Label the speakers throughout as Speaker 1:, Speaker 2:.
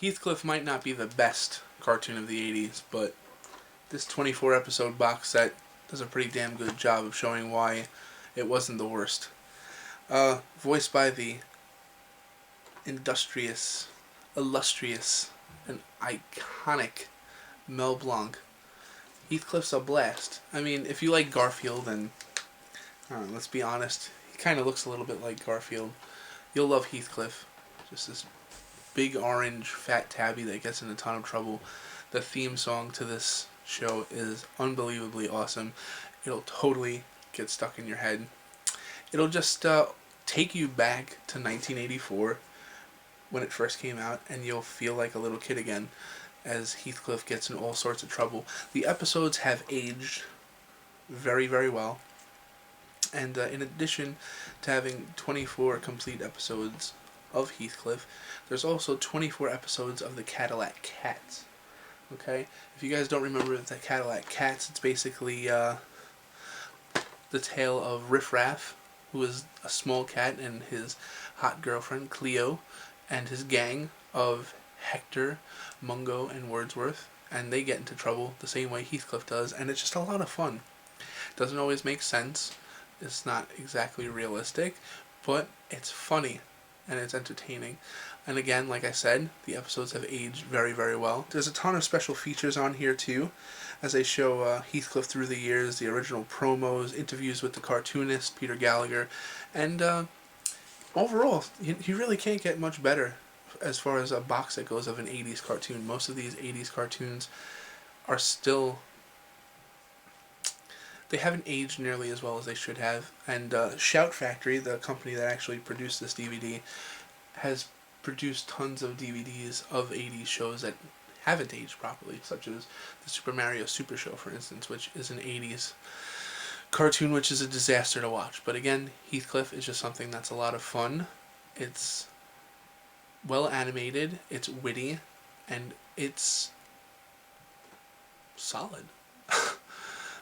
Speaker 1: Heathcliff might not be the best cartoon of the 80s, but this 24 episode box set does a pretty damn good job of showing why it wasn't the worst. Voiced by the industrious, illustrious, and iconic Mel Blanc. Heathcliff's a blast. I mean, if you like Garfield, and let's be honest, he kind of looks a little bit like Garfield, you'll love Heathcliff. Just this big orange fat tabby that gets in a ton of trouble. The theme song to this show is unbelievably awesome. It'll totally get stuck in your head. It'll just take you back to 1984 when it first came out, and you'll feel like a little kid again as Heathcliff gets in all sorts of trouble. The episodes have aged very, very well. And in addition to having 24 complete episodes of Heathcliff, there's also 24 episodes of the Cadillac Cats. Okay? If you guys don't remember the Cadillac Cats, it's basically the tale of Riff Raff, who is a small cat, and his hot girlfriend, Cleo, and his gang of Hector, Mungo, and Wordsworth, and they get into trouble the same way Heathcliff does, and it's just a lot of fun. Doesn't always make sense. It's not exactly realistic, but it's funny, and it's entertaining. And again, like I said, the episodes have aged very, very well. There's a ton of special features on here too, as they show Heathcliff through the years, the original promos, interviews with the cartoonist, Peter Gallagher, and overall, you really can't get much better as far as a box set goes of an 80s cartoon. Most of these 80s cartoons are still... they haven't aged nearly as well as they should have. And Shout Factory, the company that actually produced this DVD, has produced tons of DVDs of 80s shows that haven't aged properly, such as the Super Mario Super Show, for instance, which is an 80s cartoon which is a disaster to watch. But again, Heathcliff is just something that's a lot of fun. It's well animated, it's witty, and it's solid.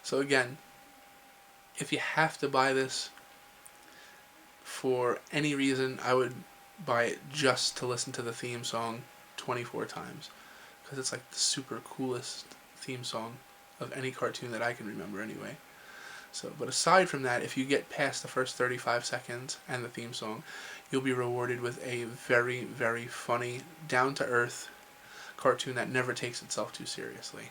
Speaker 1: So again, if you have to buy this for any reason, I would buy it just to listen to the theme song 24 times, because it's like the super coolest theme song of any cartoon that I can remember anyway. So, but aside from that, if you get past the first 35 seconds and the theme song, you'll be rewarded with a very, very funny, down-to-earth cartoon that never takes itself too seriously.